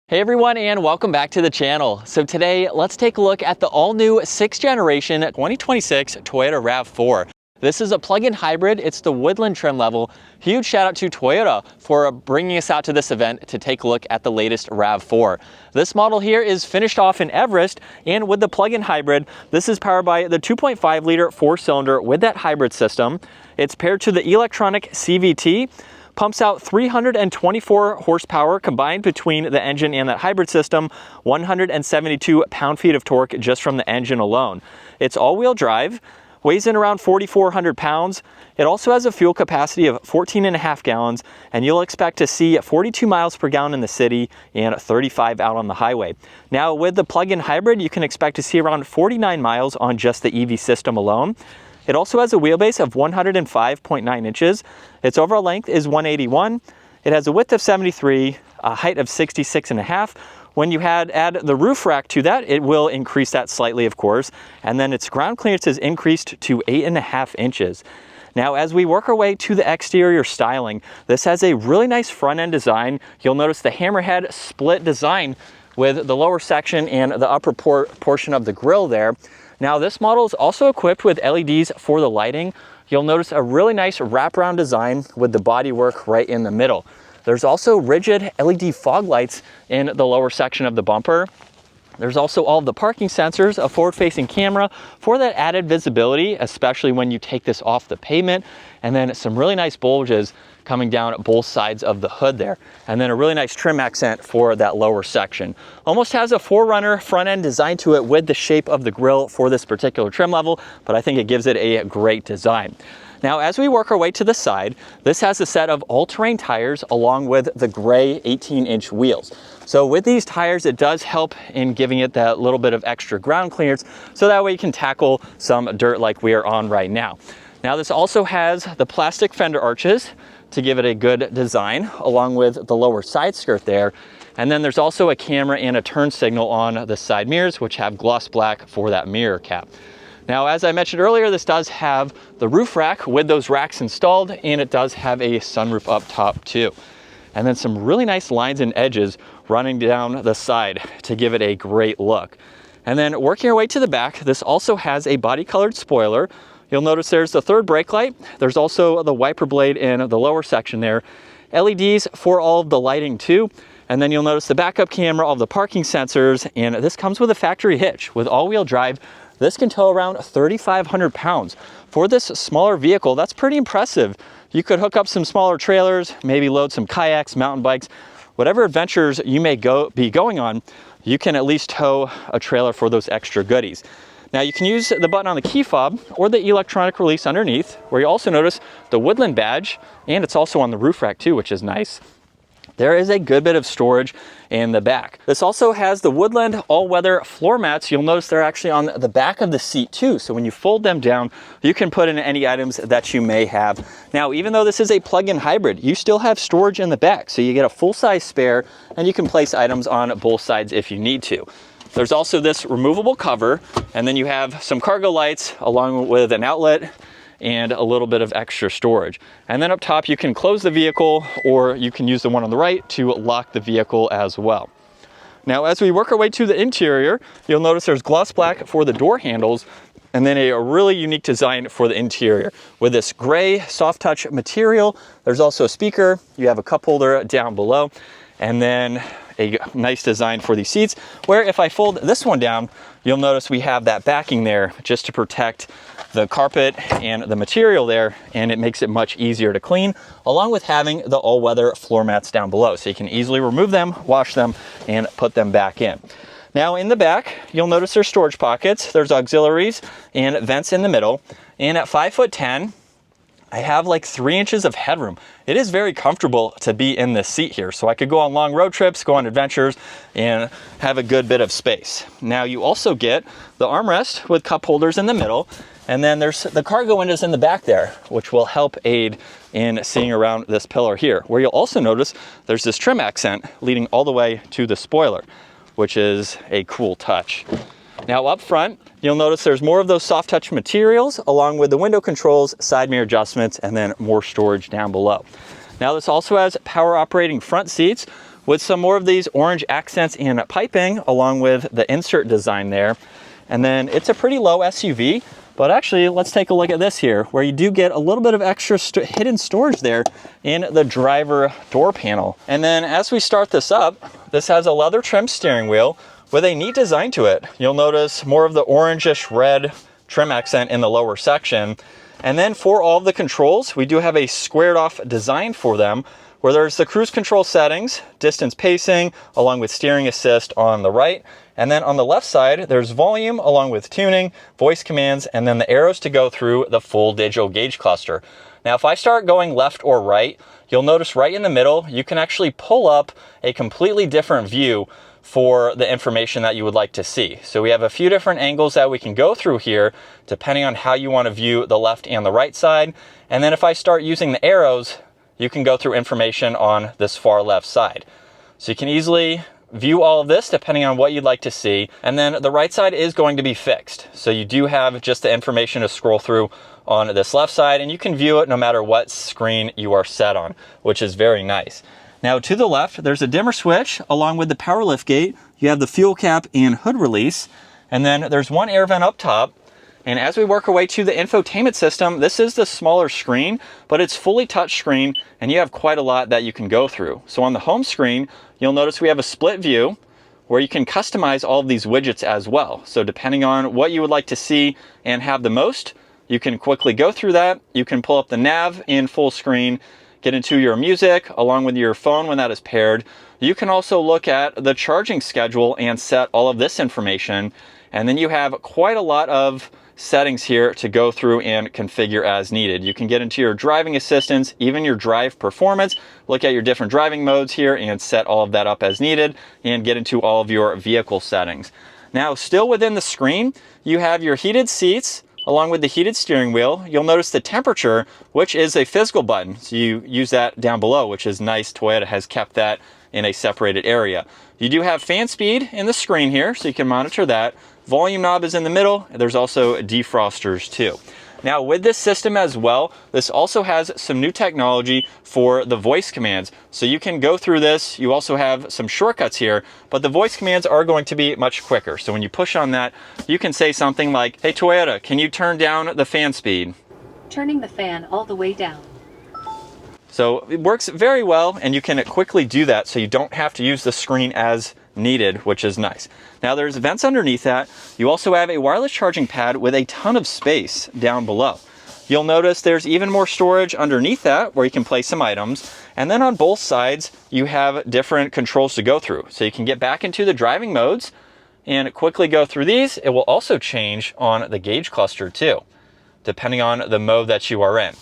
Hey everyone, and welcome back to the channel. So today, let's take a look at the all-new 6th generation 2026 Toyota Rav4. This is a plug-in hybrid. It's the Woodland trim level. Huge shout out to Toyota for bringing us out to this event to take a look at the latest Rav4. This model here is finished off in Everest, and with the plug-in hybrid, this is powered by the 2.5 liter 4-cylinder with that hybrid system. It's paired to the electronic CVT. Pumps out 324 horsepower combined between the engine and that hybrid system, 172 pound-feet of torque just from the engine alone. It's all-wheel drive, weighs in around 4,400 pounds. It also has a fuel capacity of 14.5 gallons, and you'll expect to see 42 miles per gallon in the city and 35 out on the highway. Now, with the plug-in hybrid, you can expect to see around 49 miles on just the EV system alone. It also has a wheelbase of 105.9 inches. Its overall length is 181. It has a width of 73, a height of 66.5. When you add the roof rack to that, it will increase that slightly, of course. And then its ground clearance is increased to 8.5 inches. Now, as we work our way to the exterior styling, this has a really nice front end design. You'll notice the hammerhead split design with the lower section and the upper portion of the grille there. Now, this model is also equipped with LEDs for the lighting. You'll notice a really nice wraparound design with the bodywork right in the middle. There's also rigid LED fog lights in the lower section of the bumper. There's also all of the parking sensors, a forward-facing camera for that added visibility, especially when you take this off the pavement, and then some really nice bulges coming down at both sides of the hood there, and then a really nice trim accent for that lower section. Almost has a 4Runner front end design to it with the shape of the grille for this particular trim level, but I think it gives it a great design. Now, as we work our way to the side, this has a set of all-terrain tires along with the gray 18-inch wheels. So with these tires, it does help in giving it that little bit of extra ground clearance, so that way you can tackle some dirt like we are on right now. Now, this also has the plastic fender arches to give it a good design, along with the lower side skirt there. And then there's also a camera and a turn signal on the side mirrors, which have gloss black for that mirror cap. Now, as I mentioned earlier, this does have the roof rack with those racks installed, and it does have a sunroof up top too. And then some really nice lines and edges running down the side to give it a great look. And then working our way to the back, this also has a body colored spoiler. You'll notice there's the third brake light. There's also the wiper blade in the lower section there. LEDs for all of the lighting too. And then you'll notice the backup camera, all of the parking sensors, and this comes with a factory hitch. With all-wheel drive, this can tow around 3,500 pounds. For this smaller vehicle, that's pretty impressive. You could hook up some smaller trailers, maybe load some kayaks, mountain bikes, whatever adventures you may be going on, you can at least tow a trailer for those extra goodies. Now, you can use the button on the key fob or the electronic release underneath, where you also notice the Woodland badge, and it's also on the roof rack too, which is nice. There is a good bit of storage in the back. This also has the Woodland all-weather floor mats. You'll notice they're actually on the back of the seat too. So when you fold them down, you can put in any items that you may have. Now, even though this is a plug-in hybrid, you still have storage in the back. So you get a full-size spare, and you can place items on both sides if you need to. There's also this removable cover, and then you have some cargo lights along with an outlet and a little bit of extra storage. And then up top, you can close the vehicle, or you can use the one on the right to lock the vehicle as well. Now, as we work our way to the interior, you'll notice there's gloss black for the door handles, and then a really unique design for the interior with this gray soft touch material. There's also a speaker. You have a cup holder down below, and then a nice design for these seats, where if I fold this one down, you'll notice we have that backing there just to protect the carpet and the material there, and it makes it much easier to clean, along with having the all-weather floor mats down below, so you can easily remove them, wash them, and put them back in. Now, in the back, you'll notice there's storage pockets, there's auxiliaries and vents in the middle, and at 5'10", I have like 3 inches of headroom. It is very comfortable to be in this seat here, so I could go on long road trips, go on adventures, and have a good bit of space. Now, you also get the armrest with cup holders in the middle, and then there's the cargo windows in the back there, which will help aid in seeing around this pillar here, where you'll also notice there's this trim accent leading all the way to the spoiler, which is a cool touch. Now, up front, you'll notice there's more of those soft touch materials along with the window controls, side mirror adjustments, and then more storage down below. Now this also has power operating front seats with some more of these orange accents and piping along with the insert design there. And then it's a pretty low SUV, but actually let's take a look at this here where you do get a little bit of extra hidden storage there in the driver door panel. And then as we start this up, this has a leather trim steering wheel with a neat design to it. You'll notice more of the orangish red trim accent in the lower section. And then for all of the controls, we do have a squared off design for them where there's the cruise control settings, distance pacing, along with steering assist on the right. And then on the left side, there's volume along with tuning, voice commands, and then the arrows to go through the full digital gauge cluster. Now, if I start going left or right, you'll notice right in the middle, you can actually pull up a completely different view for the information that you would like to see. So we have a few different angles that we can go through here, depending on how you want to view the left and the right side. And then if I start using the arrows, you can go through information on this far left side. So you can easily view all of this depending on what you'd like to see. And then the right side is going to be fixed. So you do have just the information to scroll through on this left side, and you can view it no matter what screen you are set on, which is very nice. Now to the left, there's a dimmer switch along with the power lift gate. You have the fuel cap and hood release. And then there's one air vent up top. And as we work our way to the infotainment system, this is the smaller screen, but it's fully touch screen and you have quite a lot that you can go through. So on the home screen, you'll notice we have a split view where you can customize all of these widgets as well. So depending on what you would like to see and have the most, you can quickly go through that. You can pull up the nav in full screen, get into your music along with your phone when that is paired. You can also look at the charging schedule and set all of this information. And then you have quite a lot of settings here to go through and configure as needed. You can get into your driving assistance, even your drive performance, look at your different driving modes here and set all of that up as needed and get into all of your vehicle settings. Now, still within the screen, you have your heated seats, along with the heated steering wheel. You'll notice the temperature, which is a physical button. So you use that down below, which is nice. Toyota has kept that in a separated area. You do have fan speed in the screen here, so you can monitor that. Volume knob is in the middle. There's also defrosters too. Now with this system as well, this also has some new technology for the voice commands. So you can go through this. You also have some shortcuts here, but the voice commands are going to be much quicker. So when you push on that, you can say something like, "Hey Toyota, can you turn down the fan speed?" Turning the fan all the way down. So it works very well and you can quickly do that so you don't have to use the screen as needed, which is nice. Now there's vents underneath that. You also have a wireless charging pad with a ton of space down below. You'll notice there's even more storage underneath that where you can place some items. And then on both sides, you have different controls to go through. So you can get back into the driving modes and quickly go through these. It will also change on the gauge cluster too, depending on the mode that you are in.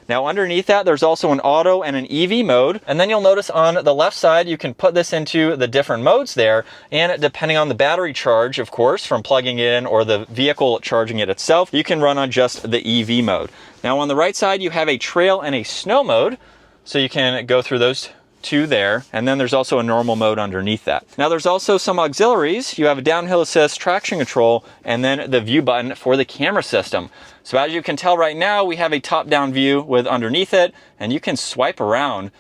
Now underneath that, there's also an auto and an EV mode. And then you'll notice on the left side, you can put this into the different modes there. And depending on the battery charge, of course, from plugging it in or the vehicle charging it itself, you can run on just the EV mode. Now on the right side, you have a trail and a snow mode. So you can go through those two there. And then there's also a normal mode underneath that. Now there's also some auxiliaries. You have a downhill assist, traction control, and then the view button for the camera system. So as you can tell right now, we have a top-down view with underneath it, and you can swipe around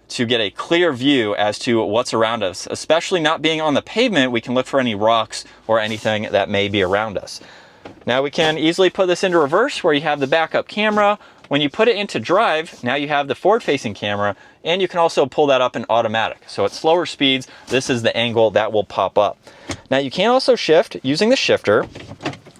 to get a clear view as to what's around us. Especially not being on the pavement, we can look for any rocks or anything that may be around us. Now we can easily put this into reverse where you have the backup camera. When you put it into drive, now you have the forward-facing camera, and you can also pull that up in automatic. So at slower speeds, this is the angle that will pop up. Now you can also shift using the shifter.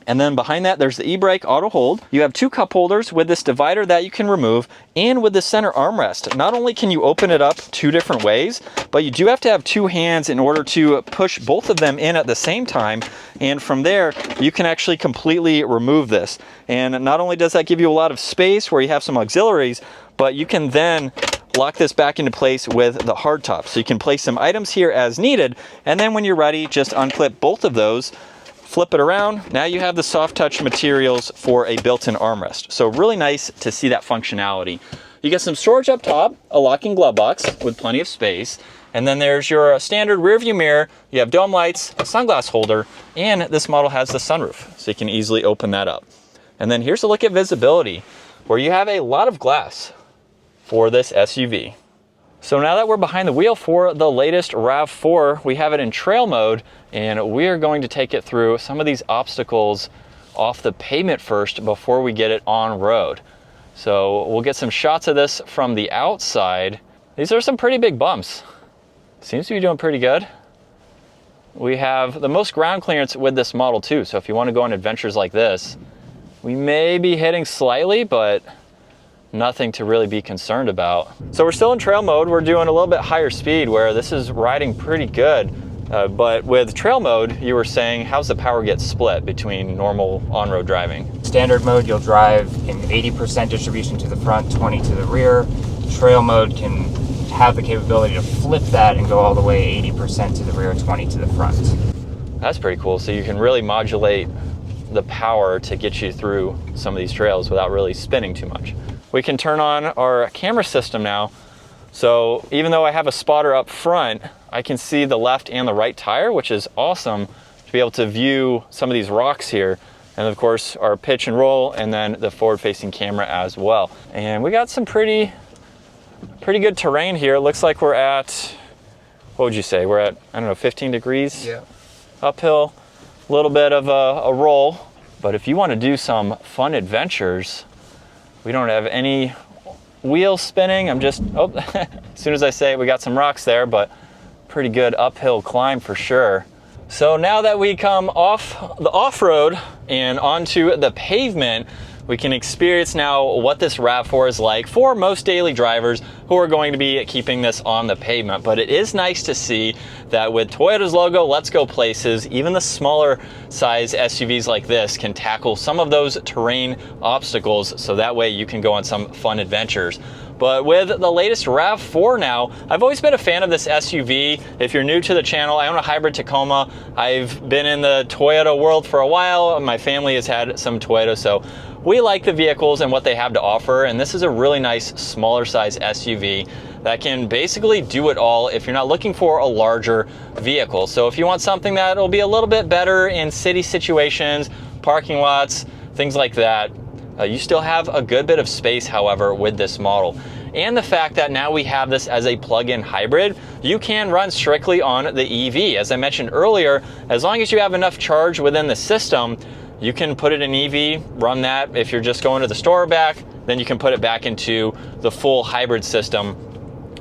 And then behind that, there's the e-brake auto hold. You have two cup holders with this divider that you can remove, and with the center armrest. Not only can you open it up two different ways, but you do have to have two hands in order to push both of them in at the same time. And from there, you can actually completely remove this. And not only does that give you a lot of space where you have some auxiliaries, but you can then lock this back into place with the hard top. So you can place some items here as needed. And then when you're ready, just unclip both of those, flip it around. Now you have the soft touch materials for a built-in armrest. So really nice to see that functionality. You get some storage up top, a locking glove box with plenty of space. And then there's your standard rear view mirror. You have dome lights, a sunglass holder, and this model has the sunroof. So you can easily open that up. And then here's a look at visibility where you have a lot of glass for this SUV. So now that we're behind the wheel for the latest RAV4, we have it in trail mode, and we are going to take it through some of these obstacles off the pavement first before we get it on road. So we'll get some shots of this from the outside. These are some pretty big bumps. Seems to be doing pretty good. We have the most ground clearance with this model too, so if you want to go on adventures like this, we may be hitting slightly, but nothing to really be concerned about. So we're still in trail mode. We're doing a little bit higher speed where this is riding pretty good. But with trail mode, you were saying, how's the power get split between normal on-road driving? Standard mode, you'll drive in 80% distribution to the front, 20 to the rear. Trail mode can have the capability to flip that and go all the way 80% to the rear, 20 to the front. That's pretty cool. So you can really modulate the power to get you through some of these trails without really spinning too much. We can turn on our camera system now. So even though I have a spotter up front, I can see the left and the right tire, which is awesome to be able to view some of these rocks here. And of course, our pitch and roll, and then the forward-facing camera as well. And we got some pretty good terrain here. It looks like we're at, what would you say? We're at, I don't know, 15 degrees? Yeah. Uphill, a little bit of a roll. But if you want to do some fun adventures, we don't have any wheels spinning. I'm just, oh, as soon as I say it, we got some rocks there, but pretty good uphill climb for sure. So now that we come off the off-road and onto the pavement, we can experience now what this RAV4 is like for most daily drivers who are going to be keeping this on the pavement. But it is nice to see that with Toyota's logo, let's go places, even the smaller size SUVs like this can tackle some of those terrain obstacles, so that way you can go on some fun adventures. But with the latest RAV4 now, I've always been a fan of this SUV. If you're new to the channel, I own a hybrid Tacoma. I've been in the Toyota world for a while. My family has had some Toyota, so we like the vehicles and what they have to offer. And this is a really nice, smaller size SUV that can basically do it all if you're not looking for a larger vehicle. So if you want something that will be a little bit better in city situations, parking lots, things like that, you still have a good bit of space, however, with this model. And the fact that now we have this as a plug-in hybrid, you can run strictly on the EV. As I mentioned earlier, as long as you have enough charge within the system, you can put it in EV, run that. If you're just going to the store or back, then you can put it back into the full hybrid system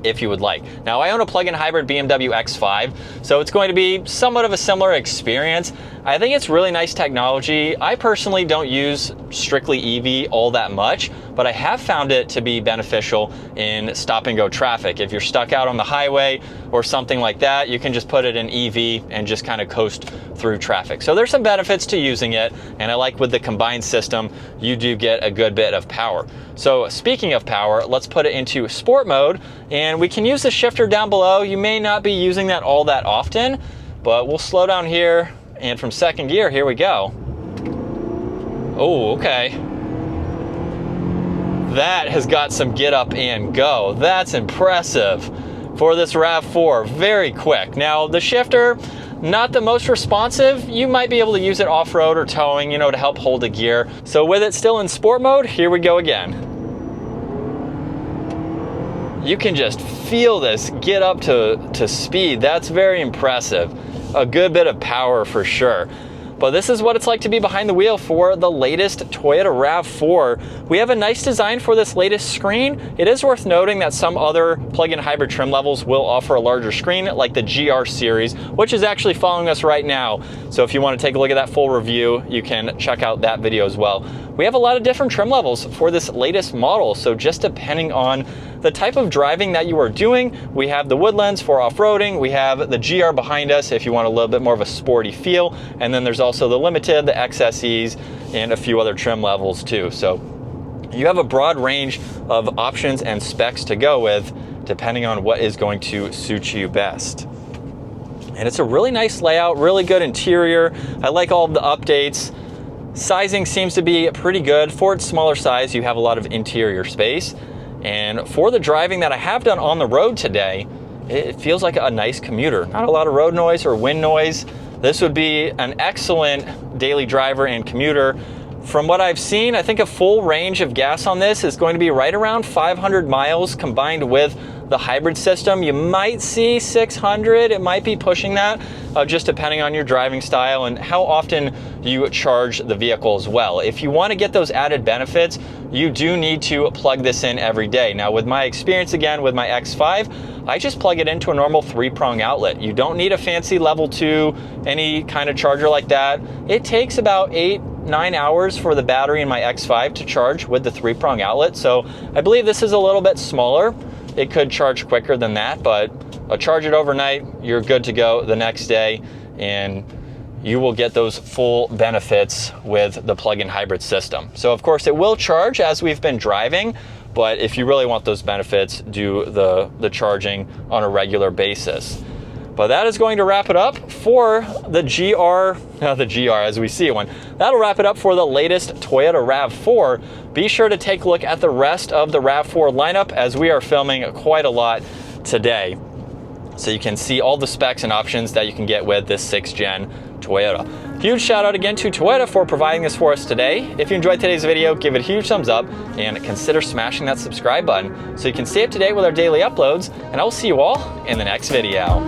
if you would like. Now, I own a plug-in hybrid BMW X5, so it's going to be somewhat of a similar experience. I think it's really nice technology. I personally don't use strictly EV all that much, but I have found it to be beneficial in stop and go traffic. If you're stuck out on the highway or something like that, you can just put it in EV and just kind of coast through traffic. So there's some benefits to using it, and I like with the combined system, you do get a good bit of power. So speaking of power, let's put it into sport mode, and we can use the shifter down below. You may not be using that all that often, but we'll slow down here, and from second gear, here we go. Oh, okay. That has got some get up and go. That's impressive for this RAV4, very quick. Now the shifter, not the most responsive. You might be able to use it off-road or towing, you know, to help hold a gear. So with it still in sport mode, here we go again. You can just feel this get up to speed. That's very impressive. A good bit of power for sure. But this is what it's like to be behind the wheel for the latest Toyota RAV4. We have a nice design for this latest screen. It is worth noting that some other plug-in hybrid trim levels will offer a larger screen, like the GR series, which is actually following us right now. So if you want to take a look at that full review, you can check out that video as well. We have a lot of different trim levels for this latest model, so just depending on the type of driving that you are doing, we have the Woodlands for off-roading, we have the GR behind us if you want a little bit more of a sporty feel, and then there's also the Limited, the XSEs, and a few other trim levels too. So you have a broad range of options and specs to go with, depending on what is going to suit you best. And it's a really nice layout, really good interior. I like all of the updates. Sizing seems to be pretty good. For its smaller size, you have a lot of interior space. And for the driving that I have done on the road today, it feels like a nice commuter. Not a lot of road noise or wind noise. This would be an excellent daily driver and commuter From what I've seen, I think a full range of gas on this is going to be right around 500 miles combined with the hybrid system. You might see 600, it might be pushing that, just depending on your driving style and how often you charge the vehicle as well. If you want to get those added benefits, you do need to plug this in every day. Now, with my experience again with my X5, I just plug it into a normal 3-prong outlet. You don't need a fancy level 2, any kind of charger like that. It takes about 8-9 hours for the battery in my X5 to charge with the 3-prong outlet. So I believe this is a little bit smaller. It could charge quicker than that, but charge it overnight, you're good to go the next day, and you will get those full benefits with the plug-in hybrid system. So of course it will charge as we've been driving, but if you really want those benefits, do the charging on a regular basis. But that is going to wrap it up for the GR as we see one. That'll wrap it up for the latest Toyota RAV4. Be sure to take a look at the rest of the RAV4 lineup as we are filming quite a lot today. So you can see all the specs and options that you can get with this 6th gen Toyota. Huge shout out again to Toyota for providing this for us today. If you enjoyed today's video, give it a huge thumbs up and consider smashing that subscribe button so you can stay up to date with our daily uploads, and I will see you all in the next video.